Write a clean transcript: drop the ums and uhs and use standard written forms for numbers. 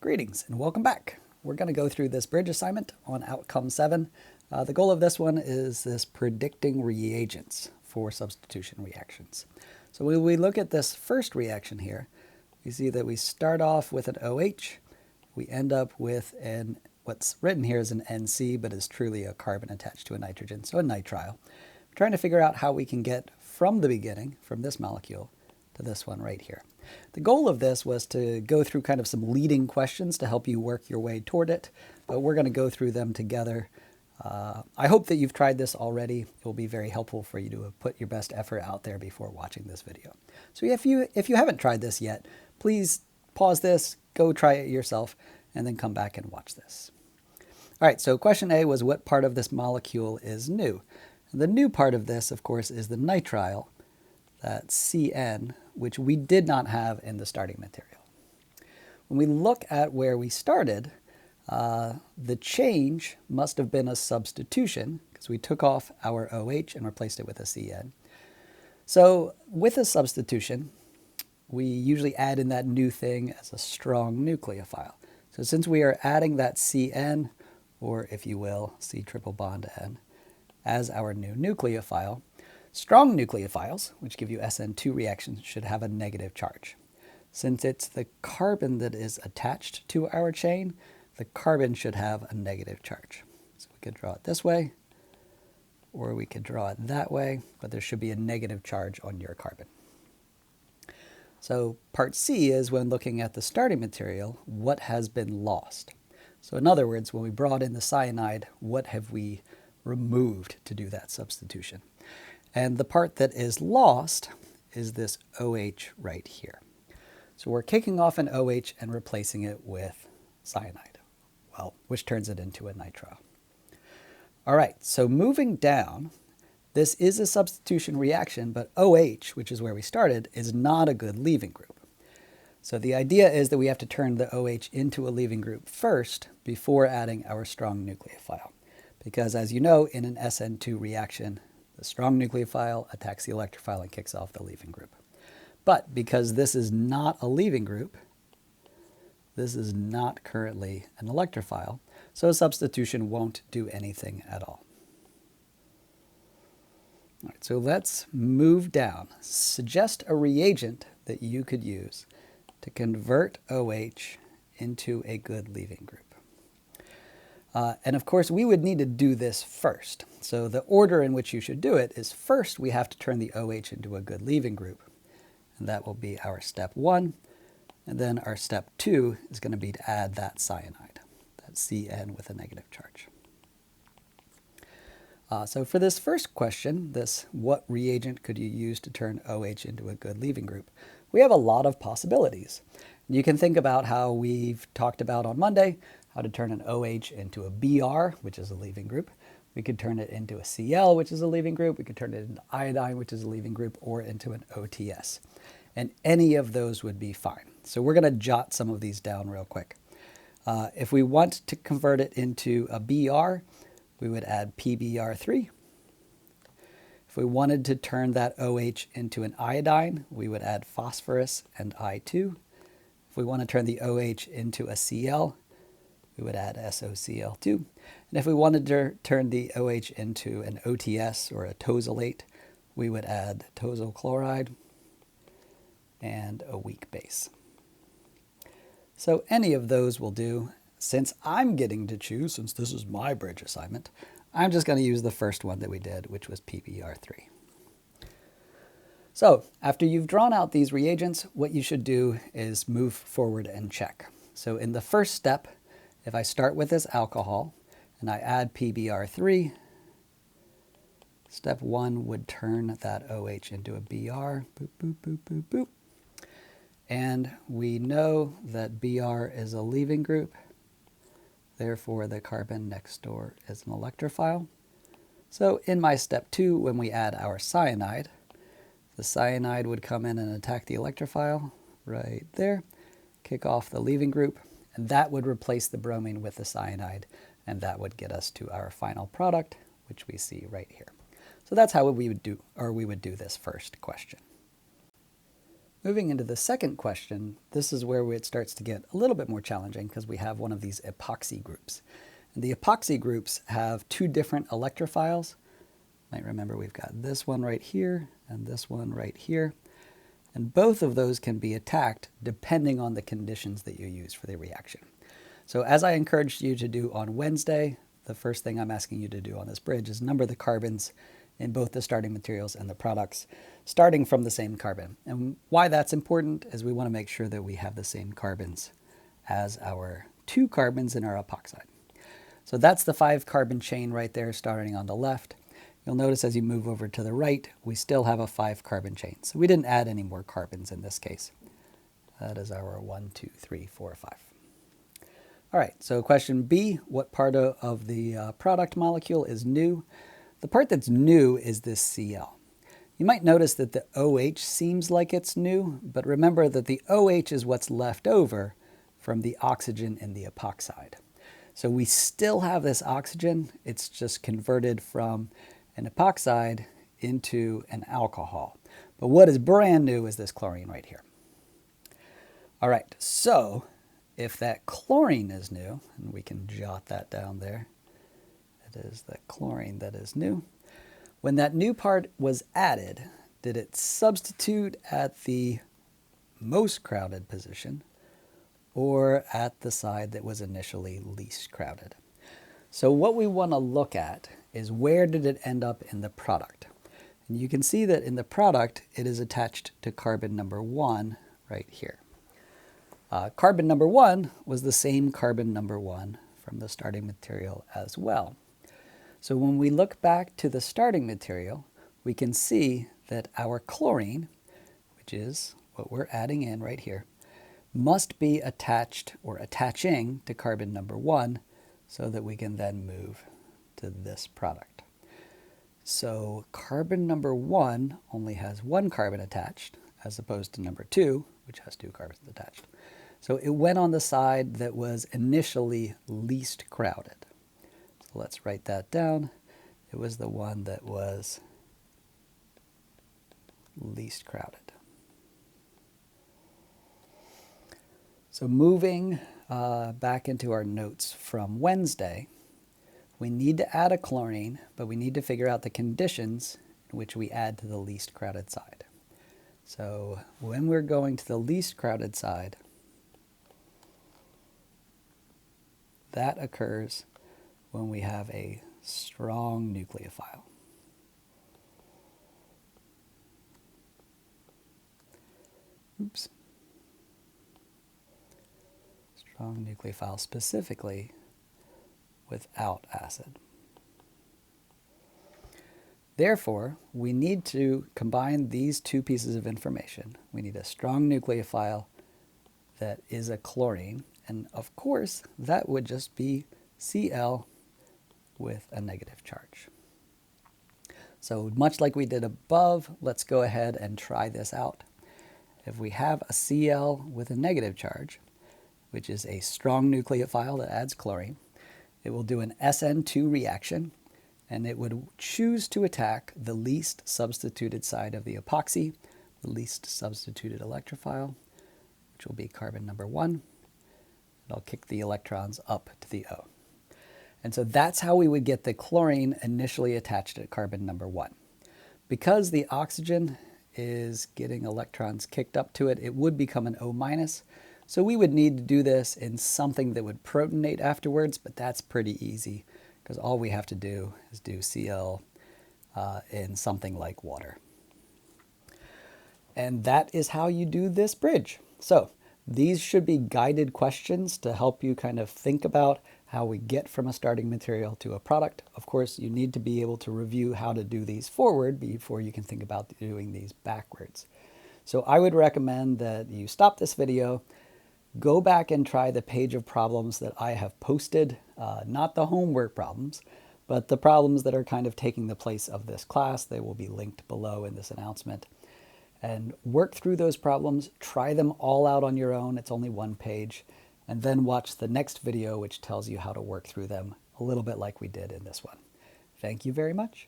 Greetings and welcome back. We're going to go through this bridge assignment on outcome 7. The goal of this one is this predicting reagents for substitution reactions. So when we look at this first reaction here, we see that we start off with an OH. We end up with what's written here is an NC, but is truly a carbon attached to a nitrogen, so a nitrile. We're trying to figure out how we can get from the beginning, from this molecule, to this one right here. The goal of this was to go through kind of some leading questions to help you work your way toward it, but we're going to go through them together. I hope that you've tried this already. It will be very helpful for you to put your best effort out there before watching this video. So if you haven't tried this yet, please pause this, go try it yourself, and then come back and watch this. All right, so question A was what part of this molecule is new? And the new part of this, of course, is the nitrile, that CN, which we did not have in the starting material. When we look at where we started, the change must have been a substitution because we took off our OH and replaced it with a CN. So with a substitution, we usually add in that new thing as a strong nucleophile. So since we are adding that CN, or if you will, C triple bond N, as our new nucleophile, strong nucleophiles, which give you SN2 reactions, should have a negative charge. Since it's the carbon that is attached to our chain, the carbon should have a negative charge. So we could draw it this way, or we could draw it that way, but there should be a negative charge on your carbon. So part C is when looking at the starting material, what has been lost? So in other words, when we brought in the cyanide, what have we removed to do that substitution? And the part that is lost is this OH right here. So we're kicking off an OH and replacing it with cyanide, well, which turns it into a nitrile. All right, so moving down, this is a substitution reaction, but OH, which is where we started, is not a good leaving group. So the idea is that we have to turn the OH into a leaving group first before adding our strong nucleophile. Because as you know, in an SN2 reaction, the strong nucleophile attacks the electrophile and kicks off the leaving group. But because this is not a leaving group, this is not currently an electrophile, so substitution won't do anything at all. All right, so let's move down. Suggest a reagent that you could use to convert OH into a good leaving group. And of course, we would need to do this first. So the order in which you should do it is first we have to turn the OH into a good leaving group. And that will be our step 1. And then our step 2 is going to be to add that cyanide, that CN with a negative charge. So for this first question, this what reagent could you use to turn OH into a good leaving group, we have a lot of possibilities. You can think about how we've talked about on Monday, how to turn an OH into a Br, which is a leaving group. We could turn it into a Cl, which is a leaving group. We could turn it into iodine, which is a leaving group, or into an OTS. And any of those would be fine. So we're going to jot some of these down real quick. If we want to convert it into a Br, we would add PBr3. If we wanted to turn that OH into an iodine, we would add phosphorus and I2. If we want to turn the OH into a Cl, we would add SOCl2. And if we wanted to turn the OH into an OTS or a tosylate, we would add tosyl chloride and a weak base. So any of those will do. Since I'm getting to choose, since this is my bridge assignment, I'm just going to use the first one that we did, which was PBr3. So after you've drawn out these reagents, what you should do is move forward and check. So in the first step, if I start with this alcohol and I add PBr3, step 1 would turn that OH into a Br. Boop, boop, boop, boop, boop. And we know that Br is a leaving group. Therefore, the carbon next door is an electrophile. So in my step 2, when we add our cyanide, the cyanide would come in and attack the electrophile right there, kick off the leaving group, and that would replace the bromine with the cyanide, and that would get us to our final product, which we see right here. So that's how we would do this first question. Moving into the second question, this is where it starts to get a little bit more challenging because we have one of these epoxy groups. And the epoxy groups have two different electrophiles. You might remember we've got this one right here and this one right here. And both of those can be attacked depending on the conditions that you use for the reaction. So as I encouraged you to do on Wednesday, the first thing I'm asking you to do on this bridge is number the carbons in both the starting materials and the products, starting from the same carbon. And why that's important is we want to make sure that we have the same carbons as our 2 carbons in our epoxide. So that's the 5 carbon chain right there starting on the left. You'll notice as you move over to the right, we still have a 5 carbon chain. So we didn't add any more carbons in this case. That is our 1, 2, 3, 4, 5. All right, so question B, what part of the product molecule is new? The part that's new is this Cl. You might notice that the OH seems like it's new, but remember that the OH is what's left over from the oxygen in the epoxide. So we still have this oxygen, it's just converted from an epoxide into an alcohol. But what is brand new is this chlorine right here. All right, so if that chlorine is new, and we can jot that down there, it is the chlorine that is new. When that new part was added, did it substitute at the most crowded position or at the side that was initially least crowded? So what we want to look at is where did it end up in the product? And you can see that in the product, it is attached to carbon number 1 right here. Carbon number 1 was the same carbon number 1 from the starting material as well. So when we look back to the starting material, we can see that our chlorine, which is what we're adding in right here, must be attached or attaching to carbon number 1 so that we can then move to this product. So carbon number 1 only has 1 carbon attached as opposed to number 2, which has 2 carbons attached. So it went on the side that was initially least crowded. So let's write that down. It was the one that was least crowded. So moving back into our notes from Wednesday, we need to add a chlorine, but we need to figure out the conditions in which we add to the least crowded side. So when we're going to the least crowded side, that occurs when we have a strong nucleophile. Oops. Strong nucleophile specifically without acid. Therefore, we need to combine these two pieces of information. We need a strong nucleophile that is a chlorine, and of course, that would just be Cl with a negative charge. So much like we did above, let's go ahead and try this out. If we have a Cl with a negative charge, which is a strong nucleophile that adds chlorine, it will do an SN2 reaction, and it would choose to attack the least substituted side of the epoxy, the least substituted electrophile, which will be carbon number 1. It'll kick the electrons up to the O. And so that's how we would get the chlorine initially attached at carbon number 1. Because the oxygen is getting electrons kicked up to it, it would become an O-. So we would need to do this in something that would protonate afterwards, but that's pretty easy because all we have to do is do Cl in something like water. And that is how you do this bridge. So these should be guided questions to help you kind of think about how we get from a starting material to a product. Of course, you need to be able to review how to do these forward before you can think about doing these backwards. So I would recommend that you stop this video, go back and try the page of problems that I have posted, not the homework problems, but the problems that are kind of taking the place of this class. They will be linked below in this announcement. And work through those problems, try them all out on your own. It's only one page. And then watch the next video, which tells you how to work through them a little bit like we did in this one. Thank you very much.